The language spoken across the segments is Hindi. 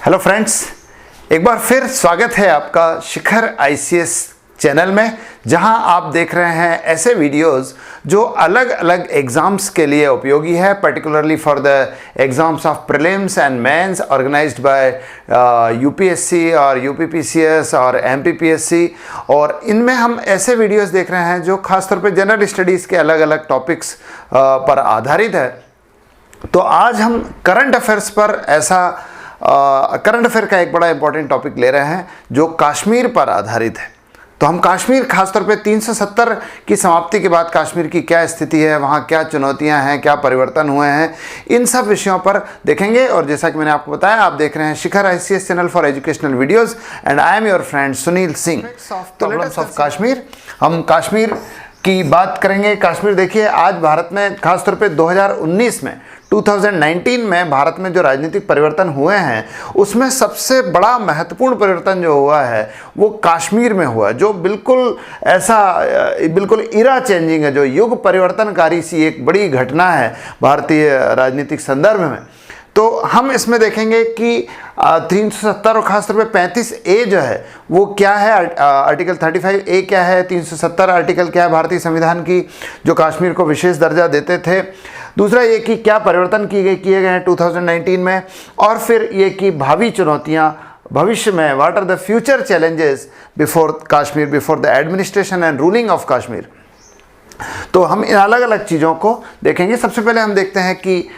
हेलो फ्रेंड्स, एक बार फिर स्वागत है आपका शिखर आईसीएस चैनल में, जहां आप देख रहे हैं ऐसे वीडियोस जो अलग अलग एग्ज़ाम्स के लिए उपयोगी है, particularly for the exams of prelims and mains organised by UPSC और यूपीपीसीएस और एमपीपीएससी। और इनमें हम ऐसे वीडियोस देख रहे हैं जो खासतौर पे जनरल स्टडीज़ के अलग अलग टॉपिक्स पर आधारित है। तो आज हम करंट अफेयर्स पर करंट अफेयर का एक बड़ा इंपॉर्टेंट टॉपिक ले रहे हैं जो कश्मीर पर आधारित है। तो हम कश्मीर, खासतौर पे 370 की समाप्ति के बाद कश्मीर की क्या स्थिति है, वहाँ क्या चुनौतियाँ हैं, क्या परिवर्तन हुए हैं, इन सब विषयों पर देखेंगे। और जैसा कि मैंने आपको बताया, आप देख रहे हैं Shikhar ICS channel for educational videos and I am your friend Sunil Singh. Problems of Kashmir, हम कश्मीर की बात करेंगे। कश्मीर देखिए, आज भारत में खासतौर पे 2019 में 2019 में भारत में जो राजनीतिक परिवर्तन हुए हैं उसमें सबसे बड़ा महत्वपूर्ण परिवर्तन जो हुआ है वो कश्मीर में हुआ, जो बिल्कुल इरा चेंजिंग है, जो युग परिवर्तनकारी सी एक बड़ी घटना है भारतीय राजनीतिक संदर्भ में। तो हम इसमें देखेंगे कि 370 और खासतौर पे 35A जो है वो क्या है, आर्टिकल 35A क्या है, 370 आर्टिकल क्या है भारतीय संविधान की, जो कश्मीर को विशेष दर्जा देते थे। दूसरा ये कि क्या परिवर्तन किए गए हैं 2019 में, और फिर ये कि भावी चुनौतियाँ भविष्य में, what are the future challenges before Kashmir, before the administration and ruling of Kashmir. तो हम इन अलग अलग चीज़ों को देखेंगे। सबसे पहले हम देखते हैं कि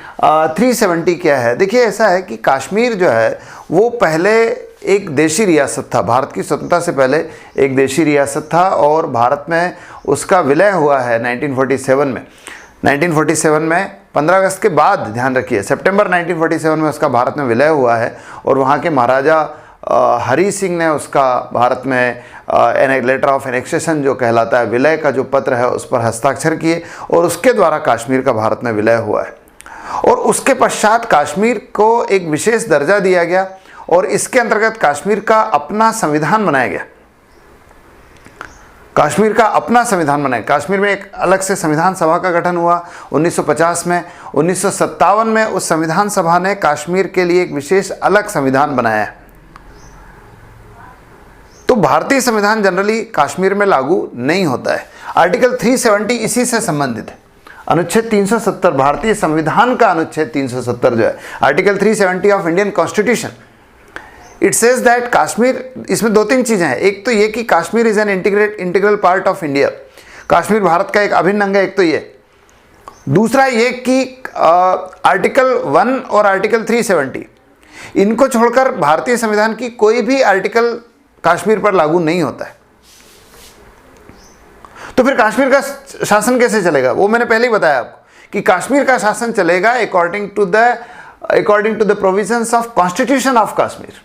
370 क्या है। देखिए, ऐसा है कि कश्मीर जो है वो पहले एक देशी रियासत था, भारत की स्वतंत्रता से पहले एक देशी रियासत था, और भारत में उसका विलय हुआ है 1947 में। 1947 में 15 अगस्त के बाद, ध्यान रखिए, सितंबर 1947 में उसका भारत में विलय हुआ है, और वहाँ के महाराजा हरी सिंह ने उसका भारत में लेटर ऑफ एनेक्सेशन जो कहलाता है, विलय का जो पत्र है, उस पर हस्ताक्षर किए, और उसके द्वारा कश्मीर का भारत में विलय हुआ है। और उसके पश्चात कश्मीर को एक विशेष दर्जा दिया गया, और इसके अंतर्गत कश्मीर का अपना संविधान बनाया गया। कश्मीर का अपना संविधान बनाया। कश्मीर में एक अलग से संविधान सभा का गठन हुआ 1950 में। 1957 में उस संविधान सभा ने कश्मीर के लिए एक विशेष अलग संविधान बनाया। तो भारतीय संविधान जनरली कश्मीर में लागू नहीं होता है। आर्टिकल 370 इसी से संबंधित है। अनुच्छेद 370 भारतीय संविधान का अनुच्छेद 370 जो है, article 370 of Indian constitution, it says that Kashmir, इसमें दो तीन चीज़ें हैं। एक तो ये कि Kashmir is an integral part of India, Kashmir Bharat का एक अभिन्न अंग है, एक तो ये। दूसरा ये कि आर्टिकल 1 और आर्टिकल 370 इनको छोड़कर भारतीय संविधान की कोई भी आर्टिकल कश्मीर पर लागू नहीं होता है। तो फिर कश्मीर का शासन कैसे चलेगा, वो मैंने पहले ही बताया आपको कि कश्मीर का शासन चलेगा according to the provisions of constitution of Kashmir,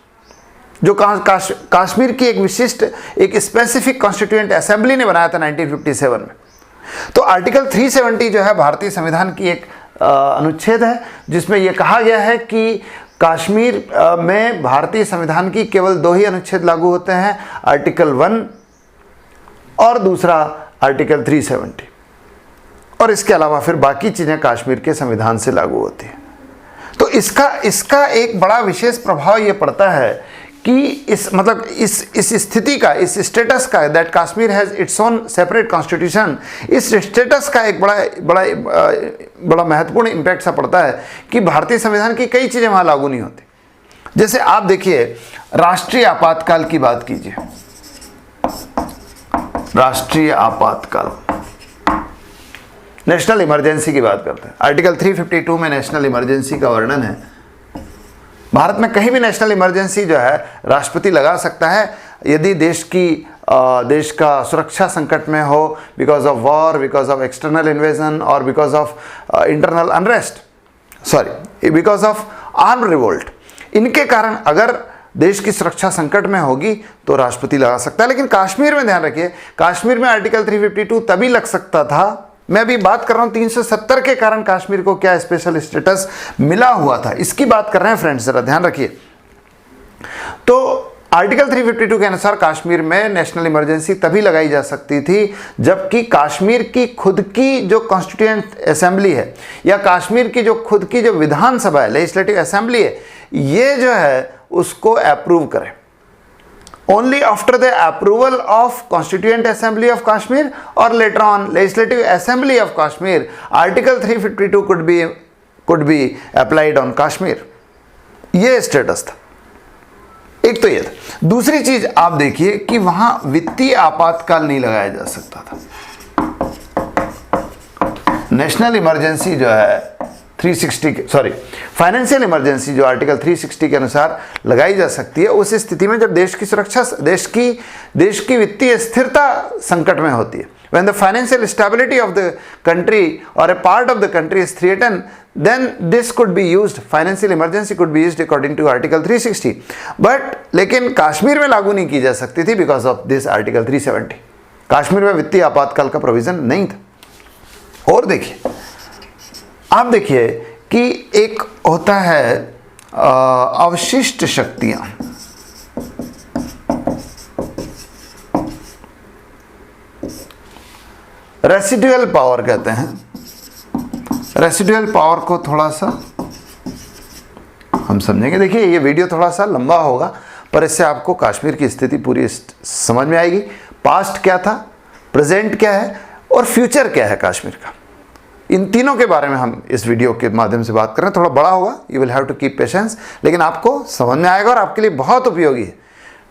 जो कश्मीर की एक विशिष्ट, एक स्पेसिफिक कॉन्स्टिट्यूएंट असेंबली ने बनाया था 1957 में। तो आर्टिकल 370 जो है भारतीय संविधान की एक अनुच्छेद है, जिसमें यह कहा गया है कि कश्मीर में भारतीय संविधान की केवल दो ही अनुच्छेद लागू होते हैं, आर्टिकल 1 और दूसरा आर्टिकल 370, और इसके अलावा फिर बाकी चीज़ें कश्मीर के संविधान से लागू होती हैं। तो इसका एक बड़ा विशेष प्रभाव ये पड़ता है कि इस स्थिति का, इस स्टेटस का, that Kashmir has its own separate constitution, इस स्टेटस का एक बड़ा महत्वपूर्ण इम्पैक्ट सा पड़ता है कि भारतीय संविधान की कई चीज़ें वहाँ लागू नहीं होती। जैसे आप देखिए, राष्ट्रीय आपातकाल की बात कीजिए। राष्ट्रीय आपातकाल, नेशनल इमरजेंसी की बात करते हैं। आर्टिकल 352 में नेशनल इमरजेंसी का वर्णन है। भारत में कहीं भी नेशनल इमरजेंसी जो है राष्ट्रपति लगा सकता है यदि देश का सुरक्षा संकट में हो, because of war, because of external invasion, और because of internal unrest, because of armed revolt. इनके कारण अगर देश की सुरक्षा संकट में होगी तो राष्ट्रपति लगा सकता है। लेकिन कश्मीर में ध्यान रखिए, कश्मीर में आर्टिकल 352 तभी लग सकता था, मैं अभी बात कर रहा हूँ 370 के कारण कश्मीर को क्या स्पेशल स्टेटस मिला हुआ था, इसकी बात कर रहे हैं फ्रेंड्स, जरा ध्यान रखिए। तो आर्टिकल 352 के अनुसार कश्मीर में नेशनल इमरजेंसी तभी लगाई जा सकती थी जबकि कश्मीर की खुद की जो कॉन्स्टिट्यूएंट असेंबली है, या कश्मीर की जो खुद की जो विधानसभा है, लेजिस्लेटिव असेंबली है, ये जो है उसको अप्रूव करें। Only after the approval of Constituent Assembly of Kashmir or later on Legislative Assembly of Kashmir, Article 352 could be applied on Kashmir। ये स्टेटस था। एक तो ये था। दूसरी चीज आप देखिए कि वहां वित्तीय आपातकाल नहीं लगाया जा सकता था। नेशनल इमरजेंसी जो है 360 फाइनेंशियल इमरजेंसी जो आर्टिकल 360 के अनुसार लगाई जा सकती है उस स्थिति में जब देश की सुरक्षा, देश की वित्तीय स्थिरता संकट में होती है। When the financial stability of the country or a part of the country is threatened, then this could be used, financial emergency could be used according to Article 360। But लेकिन कश्मीर में लागू नहीं की जा सकती थी because of this Article 370। Kashmir में वित्तीय आपातकाल का प्रोविजन नहीं था। और देखिए, आप देखिए कि एक होता है अवशिष्ट शक्तियां। रेसिडुअल पावर कहते हैं। रेसिडुअल पावर को थोड़ा सा हम समझेंगे। देखिए ये वीडियो थोड़ा सा लंबा होगा पर इससे आपको कश्मीर की स्थिति पूरी समझ में आएगी। पास्ट क्या था, प्रेजेंट क्या है और फ्यूचर क्या है कश्मीर का। इन तीनों के बारे में हम इस वीडियो के माध्यम से बात कर रहे हैं। थोड़ा बड़ा होगा, you will have to keep patience, लेकिन आपको समझ में आएगा और आपके लिए बहुत उपयोगी है।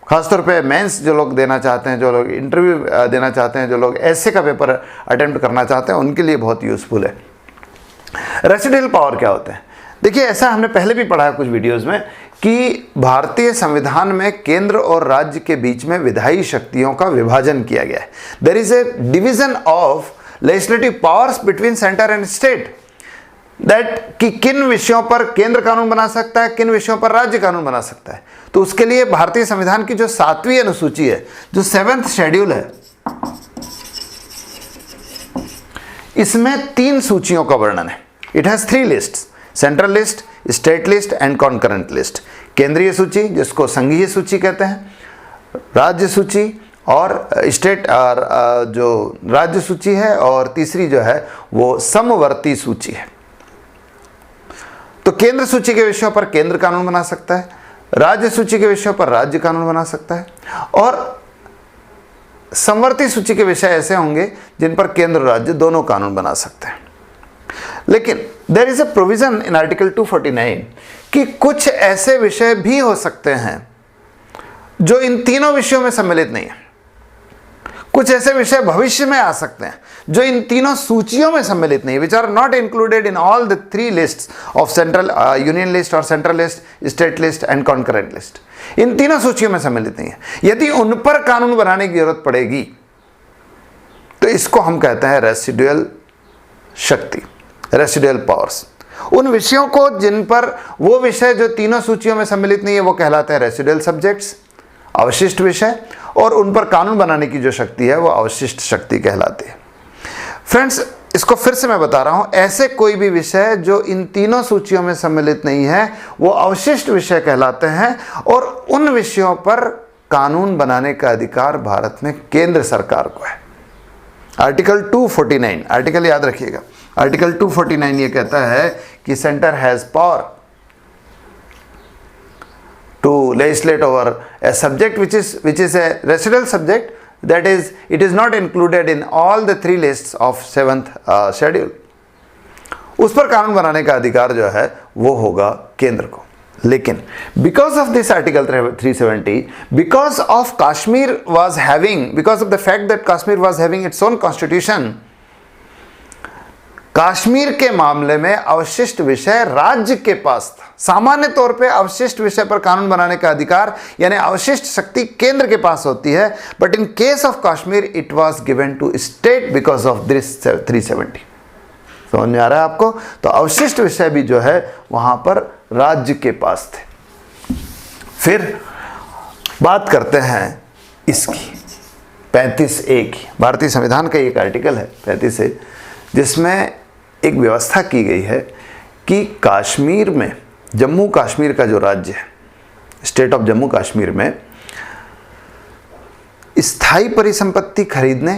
खासतौर पे मेंस जो लोग देना चाहते हैं, जो लोग इंटरव्यू देना चाहते हैं, जो लोग ऐसे का पेपर अटेम्प्ट करना चाहते हैं, उनके लिए बहुत यूजफुल है। रेसिडुअल पावर क्या होते हैं? देखिए ऐसा हमने पहले भी पढ़ा है कुछ वीडियोज़ में कि भारतीय संविधान में केंद्र और राज्य के बीच में विधायी शक्तियों का विभाजन किया गया है। There is a division of legislative powers between centre and state, that कि किन विषयों पर केंद्र कानून बना सकता है, किन विषयों पर राज्य कानून बना सकता है। तो उसके लिए भारतीय संविधान की जो 7वीं अनुसूची है, जो 7th शेड्यूल है, इसमें 3 सूचियों का वर्णन है। It has 3 lists, central list, state list and concurrent list. केंद्रीय सूची जिसको संघीय सूची कहते हैं, राज्य सूची और स्टेट और जो राज्य सूची है, और तीसरी जो है वो समवर्ती सूची है। तो केंद्र सूची के विषयों पर केंद्र कानून बना सकता है, राज्य सूची के विषयों पर राज्य कानून बना सकता है, और समवर्ती सूची के विषय ऐसे होंगे जिन पर केंद्र और राज्य दोनों कानून बना सकते हैं। लेकिन there is a provision in article 249 कि कुछ ऐसे विषय भी हो सकते हैं जो इन तीनों विषयों में सम्मिलित नहीं है। कुछ ऐसे विषय भविष्य में आ सकते हैं जो इन तीनों सूचियों में सम्मिलित नहीं, which are not included in all the 3 list of central union list और central list, state list and concurrent list. इन तीनों सूचियों में सम्मिलित नहीं है। यदि उन पर कानून बनाने की जरूरत पड़ेगी तो इसको हम कहते हैं रेसिडुअल शक्ति, रेसिडुअल पावर्स। उन विषयों को जिन पर वो विषय जो तीनों सूचियों में सम्मिलित नहीं है वो कहलाते हैं रेसिडुअल सब्जेक्ट्स, अवशिष्ट विषय, और उन पर कानून बनाने की जो शक्ति है वो अवशिष्ट शक्ति कहलाती है। फ्रेंड्स, इसको फिर से मैं बता रहा हूं, ऐसे कोई भी विषय जो इन तीनों सूचियों में सम्मिलित नहीं है वो अवशिष्ट विषय कहलाते हैं, और उन विषयों पर कानून बनाने का अधिकार भारत में केंद्र सरकार को है। आर्टिकल 249, आर्टिकल याद रखिएगा, आर्टिकल 249 ये कहता है कि centre has power to legislate over a subject which is a residual subject, that is it is not included in all the 3 lists of 7th schedule। उस पर कानून बनाने का अधिकार जो है वो होगा केंद्र को। लेकिन because of this article 370, because of the fact that Kashmir was having its own constitution, Kashmir के मामले में अवशिष्ट विषय राज्य के पास था। सामान्य तौर पे अवशिष्ट विषय पर कानून बनाने का अधिकार यानी अवशिष्ट शक्ति केंद्र के पास होती है, but in case of Kashmir it was given to state because of this 370। समझ में आ रहा है आपको? तो अवशिष्ट विषय भी जो है वहां पर राज्य के पास थे। फिर बात करते हैं इसकी 35A की। भारतीय संविधान का एक आर्टिकल है 35A, जिसमें एक व्यवस्था की गई है कि कश्मीर में, जम्मू कश्मीर का जो राज्य है, स्टेट ऑफ जम्मू कश्मीर में स्थायी परिसंपत्ति खरीदने,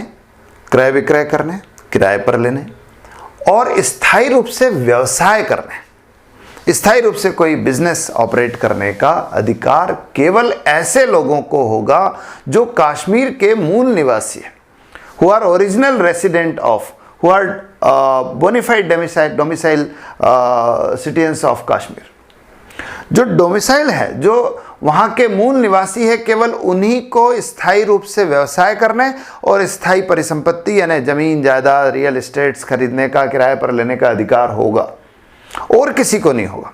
क्रय विक्रय करने, किराए पर लेने और स्थायी रूप से व्यवसाय करने, स्थायी रूप से कोई बिजनेस ऑपरेट करने का अधिकार केवल ऐसे लोगों को होगा जो कश्मीर के मूल निवासी हैं, who are original resident of, who are bona fide domicile citizens of Kashmir. जो डोमिसाइल है, जो वहाँ के मूल निवासी है, केवल उन्हीं को स्थायी रूप से व्यवसाय करने और स्थायी परिसंपत्ति यानी जमीन जायदाद रियल एस्टेट्स खरीदने का, किराए पर लेने का अधिकार होगा, और किसी को नहीं होगा।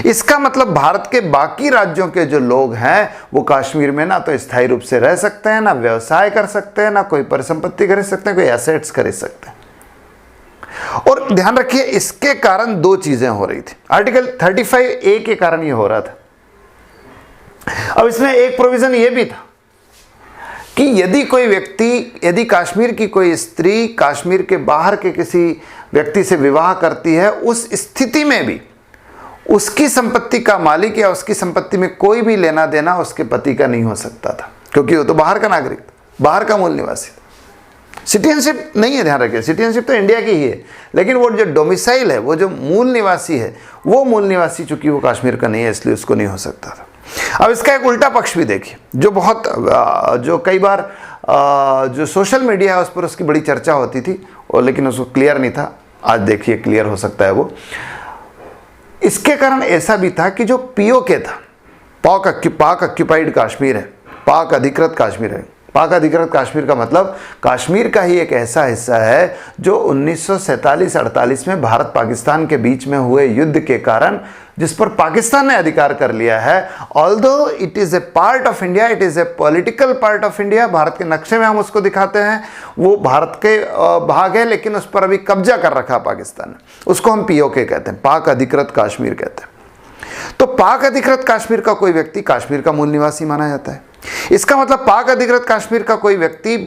इसका मतलब भारत के बाकी राज्यों के जो लोग हैं वो कश्मीर में ना तो स्थायी रूप से रह सकते हैं, ना व्यवसाय कर सकते हैं, ना कोई परिसंपत्ति खरीद सकते हैं, कोई एसेट्स खरीद सकते हैं। और ध्यान रखिए, इसके कारण दो चीजें हो रही थी। आर्टिकल 35A के कारण ये हो रहा था। अब इसमें एक प्रोविजन ये भी था कि यदि कोई व्यक्ति, यदि कश्मीर की कोई स्त्री कश्मीर के बाहर के किसी व्यक्ति से विवाह करती है, उस स्थिति में भी उसकी संपत्ति का मालिक या उसकी संपत्ति में कोई भी लेना देना उसके पति का नहीं हो सकता था, क्योंकि वो तो बाहर का नागरिक, बाहर का मूल निवासी था। सिटीजनशिप नहीं है, ध्यान रखिए, सिटीजनशिप तो इंडिया की ही है, लेकिन वो जो डोमिसाइल है, वो जो मूल निवासी है, वो मूल निवासी चूंकि वो कश्मीर का नहीं है, इसलिए उसको नहीं हो सकता था। अब इसका एक उल्टा पक्ष भी देखिए, जो कई बार जो सोशल मीडिया है उस पर उसकी बड़ी चर्चा होती थी, और लेकिन उसको क्लियर नहीं था। आज देखिए क्लियर हो सकता है वो। इसके कारण ऐसा भी था कि जो पीओके था, पाक ऑक्यूपाइड कश्मीर है, पाक अधिकृत कश्मीर है। पाक अधिकृत कश्मीर का मतलब कश्मीर का ही एक ऐसा हिस्सा है जो 1947-48 में भारत पाकिस्तान के बीच में हुए युद्ध के कारण जिस पर पाकिस्तान ने अधिकार कर लिया है। Although it is a part of India, it is a political part of India, Bharat के नक्शे में हम उसको दिखाते हैं, वो भारत के भाग है, लेकिन उस पर अभी कब्जा कर रखा पाकिस्तान ने। उसको हम पीओके कहते हैं, पाक अधिकृत कश्मीर कहते हैं। तो पाक अधिकृत कश्मीर का कोई व्यक्ति कश्मीर का मूल निवासी माना जाता है। इसका मतलब पाक अधिकृत कश्मीर का कोई व्यक्ति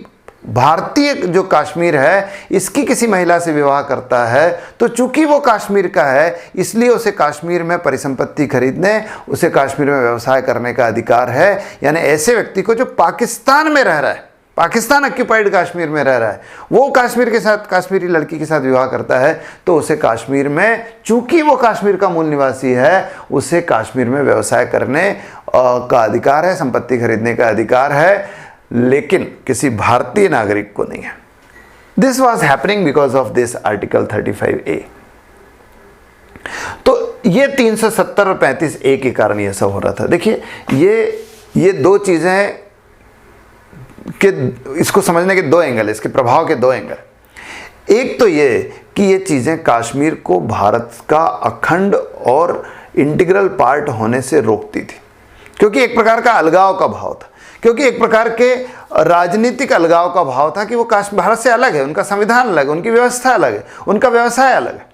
भारतीय जो कश्मीर है इसकी किसी महिला से विवाह करता है, तो चूंकि वो कश्मीर का है इसलिए उसे कश्मीर में परिसंपत्ति खरीदने, उसे कश्मीर में व्यवसाय करने का अधिकार है। यानी ऐसे व्यक्ति को जो पाकिस्तान में रह रहा है, पाकिस्तान ऑक्यूपाइड कश्मीर में रह रहा है, वो कश्मीर के साथ, कश्मीरी लड़की के साथ विवाह करता है, तो उसे कश्मीर में, चूंकि वो कश्मीर का मूल निवासी है, उसे कश्मीर में व्यवसाय करने का अधिकार है, संपत्ति खरीदने का अधिकार है, लेकिन किसी भारतीय नागरिक को नहीं है। This was happening because of this article 35A। तो ये 370 और 35A के कारण ये सब हो रहा था। देखिए ये दो चीजें कि इसको समझने के दो एंगल है, इसके प्रभाव के दो एंगल। एक तो ये कि ये चीज़ें कश्मीर को भारत का अखंड और इंटीग्रल पार्ट होने से रोकती थी, क्योंकि एक प्रकार का अलगाव का भाव था, क्योंकि एक प्रकार के राजनीतिक अलगाव का भाव था कि वो भारत से अलग है, उनका संविधान अलग है, उनकी व्यवस्था अलग है, उनका व्यवसाय अलग है।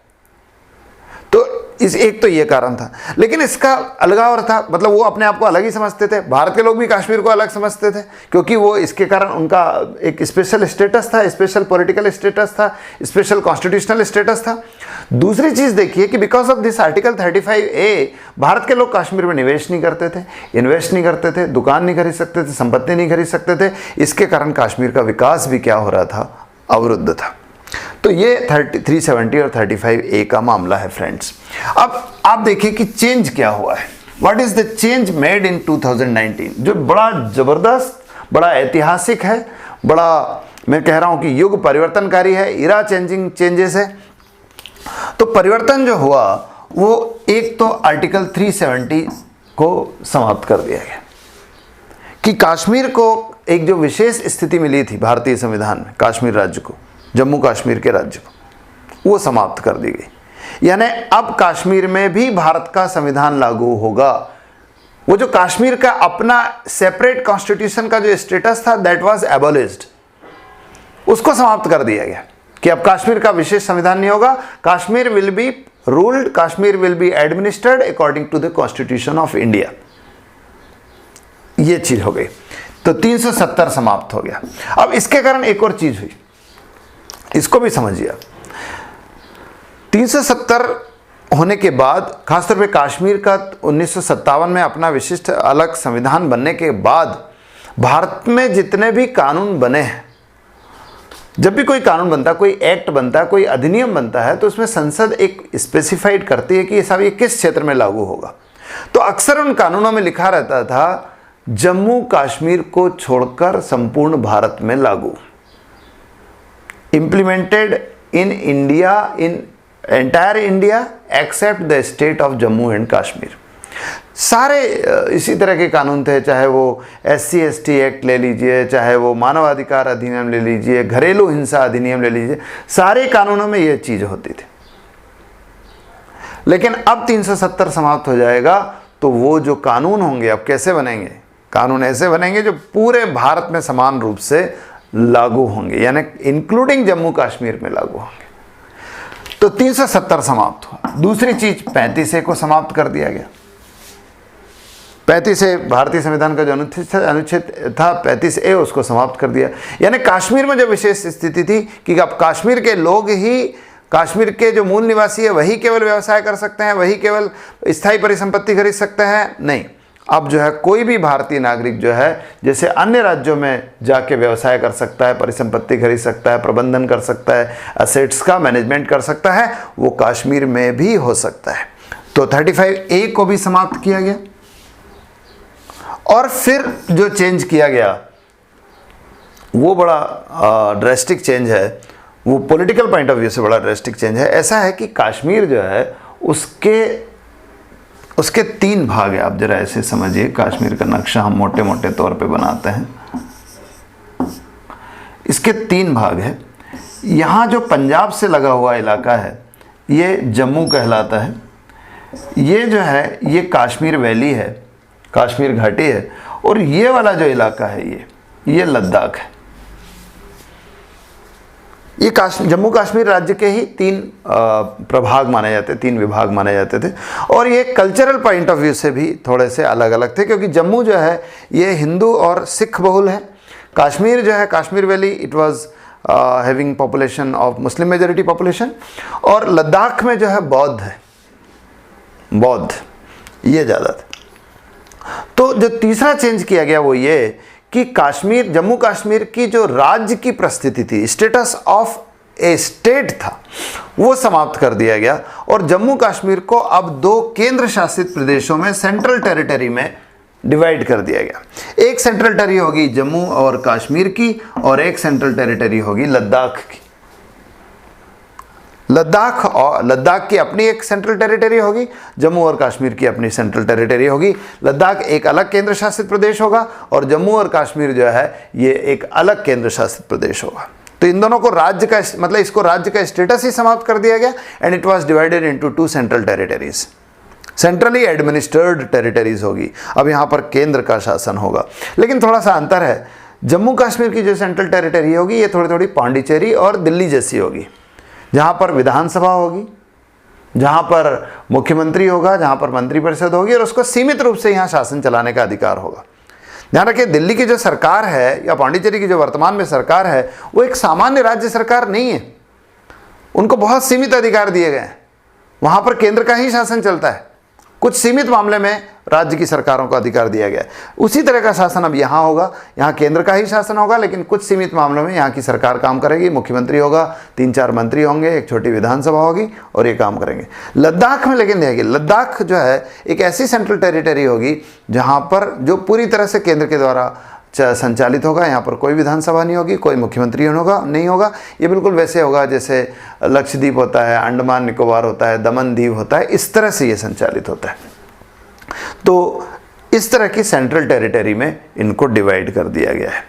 तो एक तो ये कारण था, लेकिन इसका अलगाव था, मतलब वो अपने आप को अलग ही समझते थे। भारत के लोग भी कश्मीर को अलग समझते थे, क्योंकि वो इसके कारण उनका एक स्पेशल स्टेटस था, स्पेशल पॉलिटिकल स्टेटस था, स्पेशल कॉन्स्टिट्यूशनल स्टेटस था। दूसरी चीज़ देखिए कि because of this article 35A Bharat के लोग कश्मीर में निवेश नहीं करते थे, इन्वेस्ट नहीं करते थे, दुकान नहीं खरीद सकते थे, संपत्ति नहीं खरीद सकते थे। इसके कारण कश्मीर का विकास भी क्या हो रहा था, अवरुद्ध था। तो ये 370 और 35A का मामला है फ्रेंड्स। अब आप देखिए कि चेंज क्या हुआ है, what is the change made in 2019, जो बड़ा जबरदस्त, बड़ा ऐतिहासिक है, बड़ा मैं कह रहा हूं कि युग परिवर्तनकारी है, इरा चेंजिंग चेंजेस है। तो परिवर्तन जो हुआ वो एक तो आर्टिकल 370 को समाप्त कर दिया गया कि कश्मीर को एक जो विशेष स्थिति मिली थी भारतीय संविधान में, कश्मीर राज्य को, जम्मू कश्मीर के राज्य को, वो समाप्त कर दी गई। यानी अब कश्मीर में भी भारत का संविधान लागू होगा। वो जो कश्मीर का अपना सेपरेट कॉन्स्टिट्यूशन का जो स्टेटस था, दैट वाज एबोलिश्ड, उसको समाप्त कर दिया गया कि अब कश्मीर का विशेष संविधान नहीं होगा। Kashmir will be ruled, Kashmir will be administered according to the constitution of India. ये चीज हो गई, तो 370 समाप्त हो गया। अब इसके कारण एक और चीज हुई, इसको भी समझिए। 370 होने के बाद, खासतौर पे कश्मीर का 1957 में अपना विशिष्ट अलग संविधान बनने के बाद भारत में जितने भी कानून बने हैं जब भी कोई कानून बनता है, कोई एक्ट बनता है, कोई अधिनियम बनता है, तो उसमें संसद एक स्पेसिफाइड करती है कि साहब ये किस क्षेत्र में लागू होगा। तो अक्सर उन कानूनों में लिखा रहता था जम्मू कश्मीर को छोड़कर संपूर्ण भारत में लागू, implemented in India, in entire India accept the state of Jammu and Kashmir. सारे इसी तरह के कानून थे, चाहे वो SC/ST एक्ट ले लीजिए, चाहे वो मानवाधिकार अधिनियम ले लीजिए, घरेलू हिंसा अधिनियम ले लीजिए, सारे कानूनों में ये चीज होती थी। लेकिन अब 370 समाप्त हो जाएगा, तो वो जो कानून होंगे अब कैसे बनेंगे? कानून ऐसे बनेंगे जो पूरे भारत में समान रूप से लागू होंगे, यानी इंक्लूडिंग जम्मू कश्मीर में लागू होंगे। तो 370 समाप्त हुआ। दूसरी चीज 35A को समाप्त कर दिया गया। 35A भारतीय संविधान का जो अनुच्छेद था 35A, उसको समाप्त कर दिया। यानी कश्मीर में जो विशेष स्थिति थी कि अब कश्मीर के लोग ही, कश्मीर के जो मूल निवासी है वही केवल व्यवसाय कर सकते हैं, वही केवल स्थायी परिसंपत्ति खरीद सकते हैं, नहीं, अब जो है कोई भी भारतीय नागरिक जो है जैसे अन्य राज्यों में जाके व्यवसाय कर सकता है, परिसंपत्ति खरीद सकता है, प्रबंधन कर सकता है, असेट्स का मैनेजमेंट कर सकता है, वो कश्मीर में भी हो सकता है। तो 35A को भी समाप्त किया गया। और फिर जो चेंज किया गया वो बड़ा ड्रेस्टिक चेंज है, वो पॉलिटिकल पॉइंट ऑफ व्यू से बड़ा ड्रेस्टिक चेंज है। ऐसा है कि कश्मीर जो है उसके 3 भाग है। आप जरा ऐसे समझिए, कश्मीर का नक्शा हम मोटे मोटे तौर पे बनाते हैं। इसके 3 भाग है। यहाँ जो पंजाब से लगा हुआ इलाका है ये जम्मू कहलाता है। ये जो है ये कश्मीर वैली है, कश्मीर घाटी है। और ये वाला जो इलाका है ये लद्दाख है। ये जम्मू कश्मीर राज्य के ही 3 प्रभाग माने जाते, 3 विभाग माने जाते थे। और ये कल्चरल पॉइंट ऑफ व्यू से भी थोड़े से अलग अलग थे, क्योंकि जम्मू जो है ये हिंदू और सिख बहुल है। कश्मीर जो है, Kashmir valley, it was having population of Muslim majority population. और लद्दाख में जो है बौद्ध है, बौद्ध ये ज़्यादा था। तो जो तीसरा चेंज किया गया वो ये कि कश्मीर, जम्मू कश्मीर की जो राज्य की परिस्थिति थी, स्टेटस ऑफ ए स्टेट था, वो समाप्त कर दिया गया। और जम्मू कश्मीर को अब 2 केंद्र शासित प्रदेशों में, सेंट्रल टेरिटरी में डिवाइड कर दिया गया। एक सेंट्रल टेरिटरी होगी जम्मू और कश्मीर की, और एक सेंट्रल टेरिटरी होगी लद्दाख की। लद्दाख की अपनी एक सेंट्रल टेरिटरी होगी, जम्मू और कश्मीर की अपनी सेंट्रल टेरिटरी होगी। लद्दाख एक अलग केंद्र शासित प्रदेश होगा और जम्मू और कश्मीर जो है ये एक अलग केंद्र शासित प्रदेश होगा। तो इन दोनों को राज्य का, मतलब इसको राज्य का स्टेटस ही समाप्त कर दिया गया। And it was divided into 2 central territories, centrally administered territories होगी। अब यहाँ पर केंद्र का शासन होगा। लेकिन थोड़ा सा अंतर है, जम्मू कश्मीर की जो सेंट्रल टेरिटरी होगी ये थोड़ी थोड़ी पांडिचेरी और दिल्ली जैसी होगी, जहाँ पर विधानसभा होगी, जहाँ पर मुख्यमंत्री होगा, जहाँ पर मंत्रिपरिषद होगी, और उसको सीमित रूप से यहाँ शासन चलाने का अधिकार होगा। ध्यान रखिए, दिल्ली की जो सरकार है या पांडिचेरी की जो वर्तमान में सरकार है वो एक सामान्य राज्य सरकार नहीं है, उनको बहुत सीमित अधिकार दिए गए हैं। वहाँ पर केंद्र का ही शासन चलता है, कुछ सीमित मामले में राज्य की सरकारों को अधिकार दिया गया है। उसी तरह का शासन अब यहाँ होगा, यहाँ केंद्र का ही शासन होगा, लेकिन कुछ सीमित मामलों में यहाँ की सरकार काम करेगी, मुख्यमंत्री होगा, 3-4 मंत्री होंगे, एक छोटी विधानसभा होगी और ये काम करेंगे। लद्दाख में लेकिन देखिए, लद्दाख जो है एक ऐसी सेंट्रल टेरिटरी होगी जहाँ पर जो पूरी तरह से केंद्र के द्वारा संचालित होगा। यहाँ पर कोई विधानसभा नहीं होगी, कोई मुख्यमंत्री नहीं होगा। ये बिल्कुल वैसे होगा जैसे लक्षद्वीप होता है, अंडमान निकोबार होता है, दमन दीव होता है, इस तरह से ये संचालित होता है। तो इस तरह की सेंट्रल टेरिटरी में इनको डिवाइड कर दिया गया है।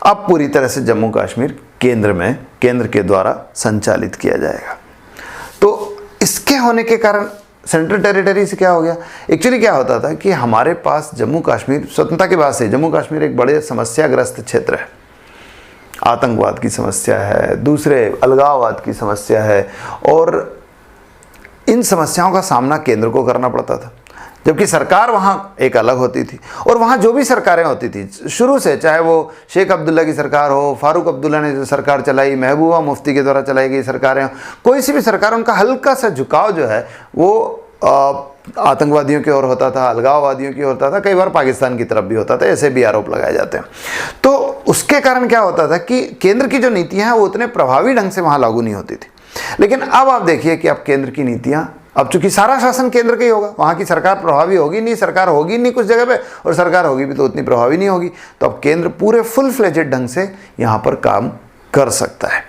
अब पूरी तरह से जम्मू कश्मीर केंद्र के द्वारा संचालित किया जाएगा। तो इसके होने के कारण सेंट्रल टेरिटरी से क्या हो गया, एक्चुअली क्या होता था कि हमारे पास जम्मू कश्मीर, स्वतंत्रता के बाद से जम्मू कश्मीर एक बड़े समस्याग्रस्त क्षेत्र है। आतंकवाद की समस्या है, दूसरे अलगाववाद की समस्या है, और इन समस्याओं का सामना केंद्र को करना पड़ता था, जबकि सरकार वहाँ एक अलग होती थी। और वहाँ जो भी सरकारें होती थी शुरू से, चाहे वो शेख अब्दुल्ला की सरकार हो, फारूक अब्दुल्ला ने जो सरकार चलाई, महबूबा मुफ्ती के द्वारा चलाई गई सरकारें, कोई सी भी सरकार, उनका हल्का सा झुकाव जो है वो आतंकवादियों की ओर होता था, अलगाववादियों की ओर होता था, कई बार पाकिस्तान की तरफ भी होता था, ऐसे भी आरोप लगाए जाते हैं। तो उसके कारण क्या होता था कि केंद्र की जो नीतियां हैं वो उतने प्रभावी ढंग से वहां लागू नहीं होती थी। लेकिन अब आप देखिए कि अब केंद्र की नीतियां, अब चूंकि सारा शासन केंद्र का ही होगा, वहां की सरकार प्रभावी होगी नहीं, सरकार होगी नहीं कुछ जगह पे, और सरकार होगी भी तो उतनी प्रभावी नहीं होगी। तो अब केंद्र पूरे फुल फ्लेजेड ढंग से यहां पर काम कर सकता है।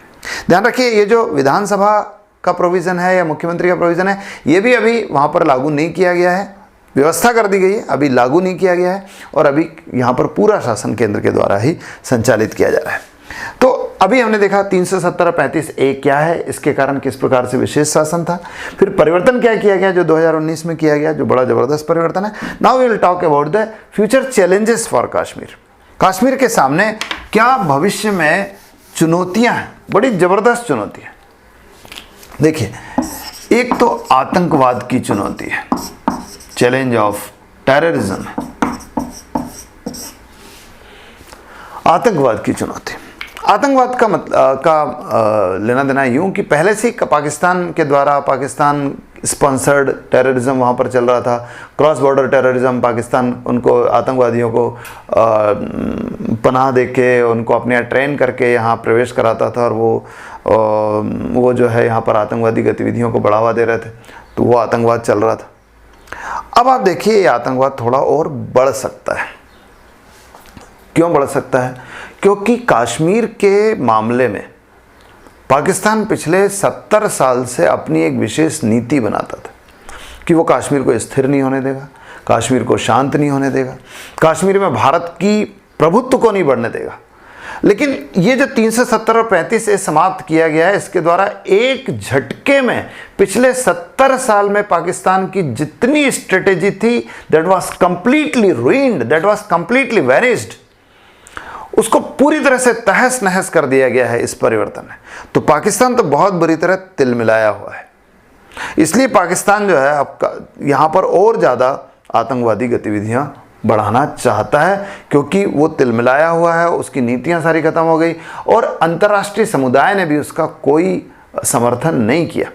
ध्यान रखिए, ये जो विधानसभा का प्रोविज़न है या मुख्यमंत्री का प्रोविज़न है, ये भी अभी वहाँ पर लागू नहीं किया गया है, व्यवस्था कर दी गई है, अभी लागू नहीं किया गया है, और अभी यहाँ पर पूरा शासन केंद्र के द्वारा ही संचालित किया जा रहा है। तो अभी हमने देखा 370-35A क्या है, इसके कारण किस प्रकार से विशेष शासन था, फिर परिवर्तन क्या किया गया जो 2019 में किया गया, जो बड़ा ज़बरदस्त परिवर्तन है। Now we will talk about the future challenges for Kashmir. Kashmir के सामने क्या भविष्य में चुनौतियाँ हैं, बड़ी ज़बरदस्त चुनौतियाँ। देखिए, एक तो आतंकवाद की चुनौती है, चैलेंज ऑफ टेररिज्म। आतंकवाद की चुनौती, आतंकवाद का मतलब लेना देना यूं कि पहले से ही पाकिस्तान के द्वारा, पाकिस्तान स्पॉन्सर्ड टेररिज्म वहाँ पर चल रहा था, क्रॉस बॉर्डर टेररिज्म। पाकिस्तान उनको, आतंकवादियों को पनाह देके उनको अपने यहाँ ट्रेन करके यहाँ प्रवेश कराता था, और वो जो है यहाँ पर आतंकवादी गतिविधियों को बढ़ावा दे रहे थे, तो वो आतंकवाद चल रहा था। अब आप देखिए, ये आतंकवाद थोड़ा और बढ़ सकता है। क्यों बढ़ सकता है? क्योंकि कश्मीर के मामले में पाकिस्तान पिछले 70 साल से अपनी एक विशेष नीति बनाता था कि वो कश्मीर को स्थिर नहीं होने देगा, कश्मीर को शांत नहीं होने देगा, कश्मीर में भारत की प्रभुत्व को नहीं बढ़ने देगा। लेकिन ये जो 370 और 35A समाप्त किया गया है, इसके द्वारा एक झटके में पिछले 70 साल में पाकिस्तान की जितनी स्ट्रेटेजी थी, that was completely ruined, that was completely vanished, उसको पूरी तरह से तहस नहस कर दिया गया है इस परिवर्तन में। तो पाकिस्तान तो बहुत बुरी तरह तिलमिलाया हुआ है। इसलिए पाकिस्तान जो है अब यहाँ पर और ज़्यादा आतंकवादी गतिविधियाँ बढ़ाना चाहता है, क्योंकि वो तिलमिलाया हुआ है, उसकी नीतियाँ सारी खत्म हो गई, और अंतर्राष्ट्रीय समुदाय ने भी उसका कोई समर्थन नहीं किया।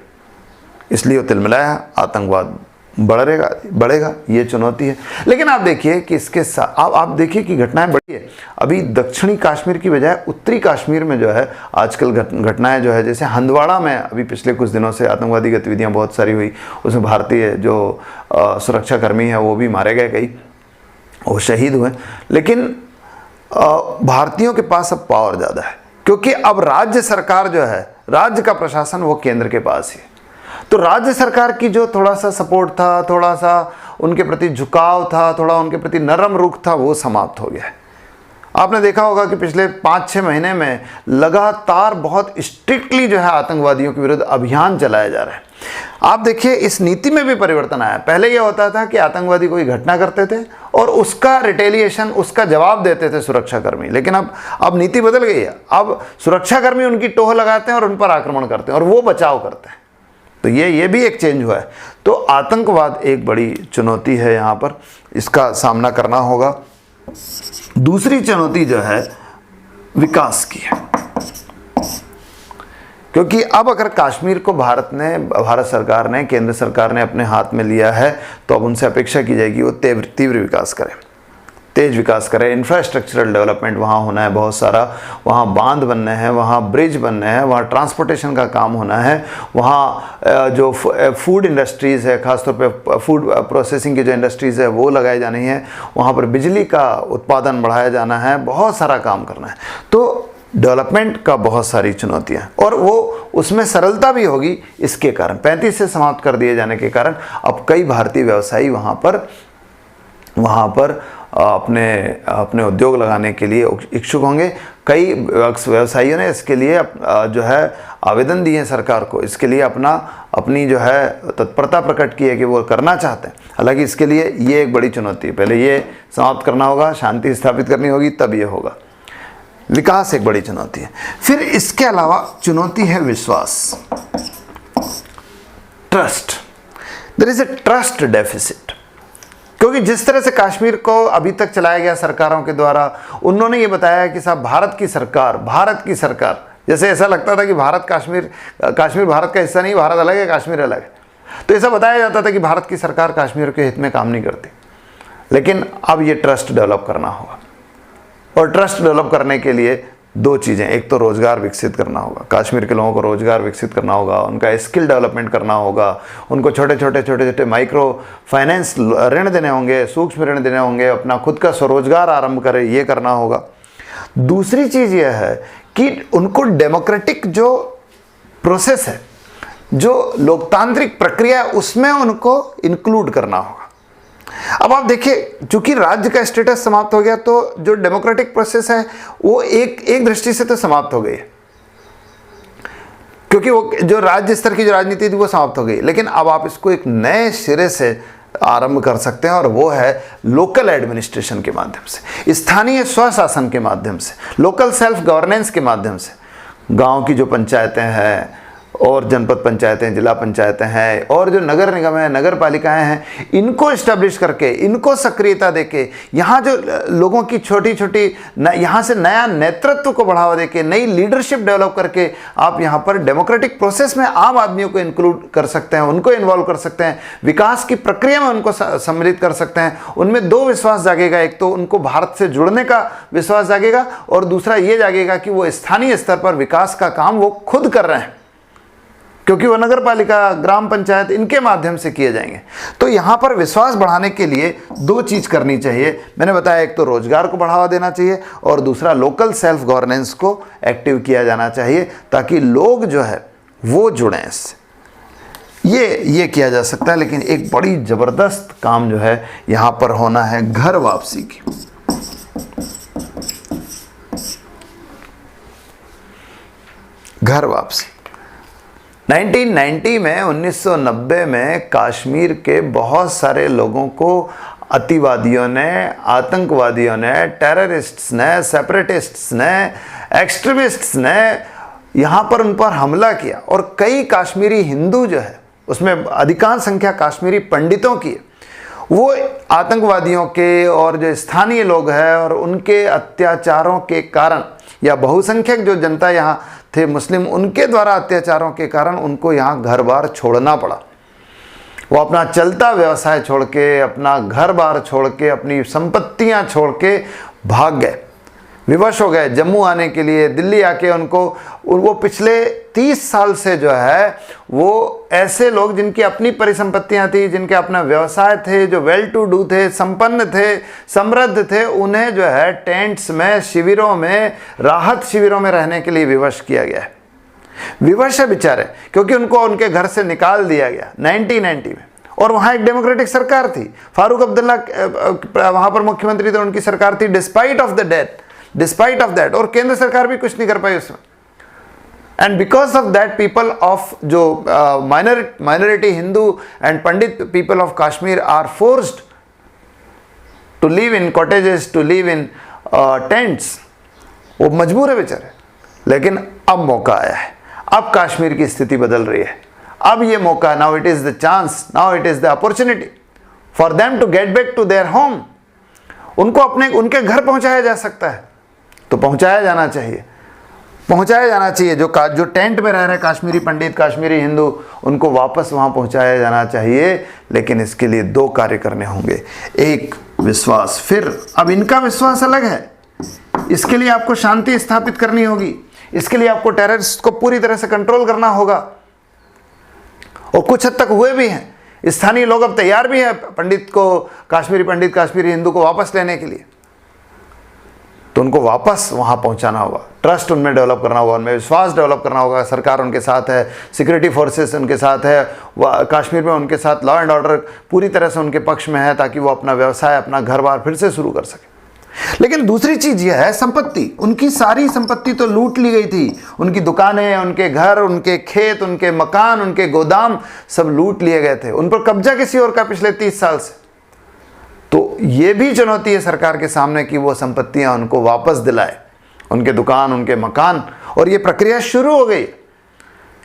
इसलिए वो तिलमिलाया, आतंकवाद बढ़ेगा, ये चुनौती है। लेकिन आप देखिए कि इसके साथ आप देखिए कि घटनाएं बढ़ी है। अभी दक्षिणी कश्मीर की बजाय उत्तरी कश्मीर में जो है आजकल घटनाएं जो है, जैसे हंदवाड़ा में अभी पिछले कुछ दिनों से आतंकवादी गतिविधियां बहुत सारी हुई, उसमें भारतीय जो सुरक्षाकर्मी हैं वो भी मारे गए, कई वो शहीद हुए। लेकिन भारतीयों के पास अब पावर ज़्यादा है, क्योंकि अब राज्य सरकार जो है, राज्य का प्रशासन वो केंद्र के पास ही है। तो राज्य सरकार की जो थोड़ा सा सपोर्ट था, थोड़ा सा उनके प्रति झुकाव था, थोड़ा उनके प्रति नरम रुख था, वो समाप्त हो गया है। आपने देखा होगा कि पिछले 5-6 महीने में लगातार बहुत स्ट्रिक्टली जो है आतंकवादियों के विरुद्ध अभियान चलाया जा रहा है। आप देखिए, इस नीति में भी परिवर्तन आया। पहले यह होता था कि आतंकवादी कोई घटना करते थे और उसका रिटेलिएशन, उसका जवाब देते थे सुरक्षाकर्मी, लेकिन अब नीति बदल गई है। अब सुरक्षाकर्मी उनकी टोह लगाते हैं और उन पर आक्रमण करते हैं, और वो बचाव करते हैं। तो ये भी एक चेंज हुआ है। तो आतंकवाद एक बड़ी चुनौती है, यहाँ पर इसका सामना करना होगा। दूसरी चुनौती जो है विकास की है, क्योंकि अब अगर कश्मीर को भारत सरकार ने, केंद्र सरकार ने अपने हाथ में लिया है, तो अब उनसे अपेक्षा की जाएगी वो तीव्र विकास करें, तेज विकास करें। इंफ्रास्ट्रक्चरल डेवलपमेंट वहाँ होना है बहुत सारा, वहाँ बांध बनने हैं, वहाँ ब्रिज बनने हैं, वहाँ ट्रांसपोर्टेशन का काम होना है, वहाँ जो फूड इंडस्ट्रीज़ है, खासतौर पे फूड प्रोसेसिंग की जो इंडस्ट्रीज़ है वो लगाई जानी है, वहाँ पर बिजली का उत्पादन बढ़ाया जाना है, बहुत सारा काम करना है। तो डेवलपमेंट का बहुत सारी चुनौतियाँ, और वो उसमें सरलता भी होगी इसके कारण, 35 से समाप्त कर दिए जाने के कारण अब कई भारतीय व्यवसायी वहाँ पर अपने उद्योग लगाने के लिए इच्छुक होंगे। कई व्यवसायियों ने इसके लिए जो है आवेदन दिए हैं सरकार को, इसके लिए अपनी जो है तत्परता प्रकट की है कि वो करना चाहते हैं। हालांकि इसके लिए ये एक बड़ी चुनौती है, पहले ये समाप्त करना होगा, शांति स्थापित करनी होगी, तब ये होगा। विकास एक बड़ी चुनौती है। फिर इसके अलावा चुनौती है विश्वास, trust. There is a trust deficit, क्योंकि जिस तरह से कश्मीर को अभी तक चलाया गया सरकारों के द्वारा, उन्होंने ये बताया कि साहब भारत की सरकार, जैसे ऐसा लगता था कि कश्मीर भारत का हिस्सा नहीं, भारत अलग है, कश्मीर अलग है। तो ऐसा बताया जाता था कि भारत की सरकार कश्मीर के हित में काम नहीं करती। लेकिन अब ये ट्रस्ट डेवलप करना होगा, और ट्रस्ट डेवलप करने के लिए दो चीज़ें, एक तो रोज़गार विकसित करना होगा, कश्मीर के लोगों को रोज़गार विकसित करना होगा, उनका स्किल डेवलपमेंट करना होगा, उनको छोटे छोटे माइक्रो फाइनेंस ऋण देने होंगे, सूक्ष्म ऋण देने होंगे, अपना खुद का स्वरोजगार आरंभ करें, ये करना होगा। दूसरी चीज़ यह है कि उनको डेमोक्रेटिक जो प्रोसेस है, जो लोकतांत्रिक प्रक्रिया है, उसमें उनको इंक्लूड करना होगा। अब आप देखिए, चूंकि राज्य का स्टेटस समाप्त हो गया तो जो डेमोक्रेटिक प्रोसेस है वो एक दृष्टि से तो समाप्त हो गई है, क्योंकि वो जो राज्य स्तर की जो राजनीति थी वो समाप्त हो गई। लेकिन अब आप इसको एक नए सिरे से आरंभ कर सकते हैं, और वो है लोकल एडमिनिस्ट्रेशन के माध्यम से, स्थानीय स्वशासन के माध्यम से, लोकल सेल्फ गवर्नेंस के माध्यम से। गांव की जो पंचायतें हैं और जनपद पंचायतें, जिला पंचायतें हैं, और जो नगर निगम है, नगर पालिकाएं हैं, इनको इस्टेब्लिश करके, इनको सक्रियता देके, यहाँ जो लोगों की छोटी छोटी यहाँ से नया नेतृत्व को बढ़ावा देके, नई लीडरशिप डेवलप करके आप यहाँ पर डेमोक्रेटिक प्रोसेस में आम आदमियों को इंक्लूड कर सकते हैं, उनको इन्वॉल्व कर सकते हैं, विकास की प्रक्रिया में उनको सम्मिलित कर सकते हैं। उनमें दो विश्वास जागेगा, एक तो उनको भारत से जुड़ने का विश्वास जागेगा, और दूसरा ये जागेगा कि वो स्थानीय स्तर पर विकास का काम वो खुद कर रहे हैं, क्योंकि वो नगर पालिका, ग्राम पंचायत, इनके माध्यम से किए जाएंगे। तो यहाँ पर विश्वास बढ़ाने के लिए दो चीज़ करनी चाहिए। मैंने बताया, एक तो रोजगार को बढ़ावा देना चाहिए, और दूसरा लोकल सेल्फ गवर्नेंस को एक्टिव किया जाना चाहिए, ताकि लोग जो है वो जुड़ें इससे। ये किया जा सकता है। लेकिन एक बड़ी ज़बरदस्त काम जो है यहाँ पर होना है, घर वापसी की। घर वापसी 1990 में, 1990 में कश्मीर के बहुत सारे लोगों को अतिवादियों ने, आतंकवादियों ने, टेररिस्ट्स ने, सेपरेटिस्ट्स ने, एक्सट्रीमिस्ट्स ने यहाँ पर उन पर हमला किया, और कई कश्मीरी हिंदू जो है, उसमें अधिकांश संख्या कश्मीरी पंडितों की है, वो आतंकवादियों के और जो स्थानीय लोग हैं और उनके अत्याचारों के कारण, या बहुसंख्यक जो जनता यहाँ थे मुस्लिम, उनके द्वारा अत्याचारों के कारण उनको यहाँ घर बार छोड़ना पड़ा। वो अपना चलता व्यवसाय छोड़ के, अपना घर बार छोड़ के, अपनी संपत्तियाँ छोड़ के भाग गए, विवश हो गए जम्मू आने के लिए। दिल्ली आके वो पिछले 30 साल से जो है वो ऐसे लोग जिनकी अपनी परिसंपत्तियां थी, जिनके अपना व्यवसाय थे, जो वेल टू डू थे, संपन्न थे, समृद्ध थे, उन्हें जो है टेंट्स में, शिविरों में, राहत शिविरों में रहने के लिए विवश किया गया है। विवश है बेचारे, क्योंकि उनको उनके घर से निकाल दिया गया 1990 में। और वहाँ एक डेमोक्रेटिक सरकार थी, फारूक अब्दुल्ला वहाँ पर मुख्यमंत्री थे, उनकी सरकार थी, डिस्पाइट ऑफ दैट, और केंद्र सरकार भी कुछ नहीं कर पाई उसमें। And because of that, people of जो minority Hindu and Pandit people of Kashmir are forced to live in cottages, to live in tents. वो मजबूर है बेचारे। लेकिन अब मौका आया है, अब कश्मीर की स्थिति बदल रही है। अब ये मौका, now it is the chance, now it is the opportunity for them to get back to their home. उनको उनके घर पहुंचाया जा सकता है, तो पहुंचाया जाना चाहिए। जो टेंट में रह रहे कश्मीरी पंडित, कश्मीरी हिंदू, उनको वापस वहां पहुंचाया जाना चाहिए। लेकिन इसके लिए दो कार्य करने होंगे। एक, विश्वास। फिर अब इनका विश्वास अलग है, इसके लिए आपको शांति स्थापित करनी होगी, इसके लिए आपको टेररिस्ट को पूरी तरह से कंट्रोल करना होगा, और कुछ हद तक हुए भी हैं। स्थानीय लोग अब तैयार भी हैं कश्मीरी कश्मीरी हिंदू को वापस लेने के लिए। तो उनको वापस वहाँ पहुँचाना होगा, ट्रस्ट उनमें डेवलप करना होगा, उनमें विश्वास डेवलप करना होगा। सरकार उनके साथ है, सिक्योरिटी फोर्सेस उनके साथ है, कश्मीर में उनके साथ लॉ एंड ऑर्डर पूरी तरह से उनके पक्ष में है, ताकि वो अपना व्यवसाय, अपना घर बार फिर से शुरू कर सके। लेकिन दूसरी चीज़ यह है संपत्ति। उनकी सारी संपत्ति तो लूट ली गई थी, उनकी दुकानें, उनके घर, उनके खेत, उनके मकान, उनके गोदाम सब लूट लिए गए थे। उन पर कब्जा किसी और का पिछले 30 साल से। तो ये भी चुनौती है सरकार के सामने कि वो संपत्तियां उनको वापस दिलाए, उनके दुकान, उनके मकान। और ये प्रक्रिया शुरू हो गई,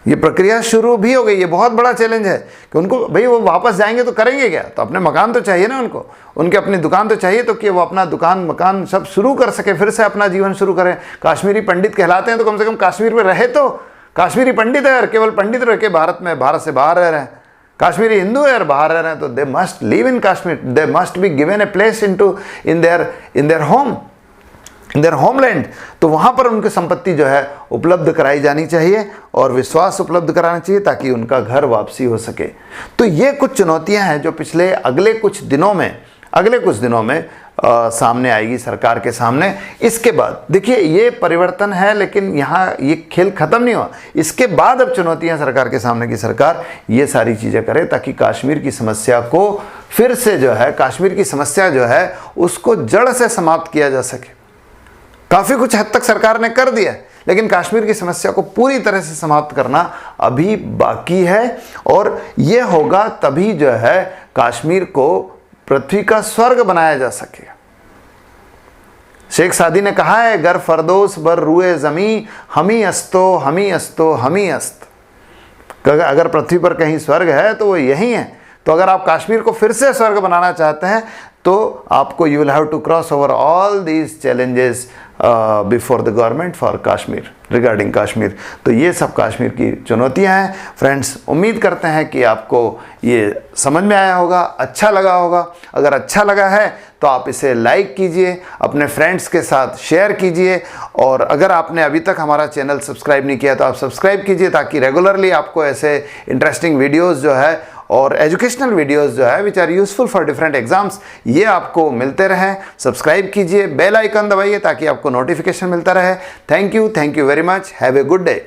ये प्रक्रिया शुरू भी हो गई। ये बहुत बड़ा चैलेंज है कि उनको, भाई वो वापस जाएंगे तो करेंगे क्या? तो अपने मकान तो चाहिए ना उनको, उनके अपनी दुकान तो चाहिए, तो कि वो अपना दुकान मकान सब शुरू कर सके, फिर से अपना जीवन शुरू करें। कश्मीरी पंडित कहलाते हैं तो कम से कम कश्मीर में रहे तो कश्मीरी पंडित है, और केवल पंडित रह के भारत से बाहर रह रहे हैं। कश्मीरी हिंदू है और बाहर रह रहे हैं तो they must live in Kashmir, they must be given a place in their home, in their homeland. तो वहाँ पर उनकी संपत्ति जो है उपलब्ध कराई जानी चाहिए और विश्वास उपलब्ध कराना चाहिए ताकि उनका घर वापसी हो सके। तो ये कुछ चुनौतियाँ हैं जो पिछले अगले कुछ दिनों में सामने आएगी सरकार के सामने। इसके बाद देखिए ये परिवर्तन है, लेकिन यहाँ ये खेल खत्म नहीं हुआ। इसके बाद अब चुनौतियाँ सरकार के सामने की सरकार ये सारी चीज़ें करे ताकि कश्मीर की समस्या को फिर से जो है, कश्मीर की समस्या जो है उसको जड़ से समाप्त किया जा सके। काफ़ी कुछ हद तक सरकार ने कर दिया है, लेकिन कश्मीर की समस्या को पूरी तरह से समाप्त करना अभी बाकी है। और ये होगा तभी जो है कश्मीर को पृथ्वी का स्वर्ग बनाया जा सकेगा। शेख सादी ने कहा है, गर फरदोस बर रुए ज़मी हमी अस्तो हमी अस्तो हमी अस्त। अगर पृथ्वी पर कहीं स्वर्ग है तो वो यही है। तो अगर आप कश्मीर को फिर से स्वर्ग बनाना चाहते हैं तो आपको you will have to cross over all these challenges before the government for Kashmir, regarding Kashmir. तो ये सब कश्मीर की चुनौतियां हैं। फ्रेंड्स, उम्मीद करते हैं कि आपको ये समझ में आया होगा, अच्छा लगा होगा। अगर अच्छा लगा है तो आप इसे लाइक कीजिए, अपने फ्रेंड्स के साथ शेयर कीजिए, और अगर आपने अभी तक हमारा चैनल सब्सक्राइब नहीं किया तो आप सब्सक्राइब कीजिए ताकि रेगुलरली आपको ऐसे इंटरेस्टिंग वीडियोज़ जो है और एजुकेशनल वीडियोस जो है which are useful for different exams, ये आपको मिलते रहें। सब्सक्राइब कीजिए, बेल आइकन दबाइए ताकि आपको नोटिफिकेशन मिलता रहे। Thank you very much, have a good day.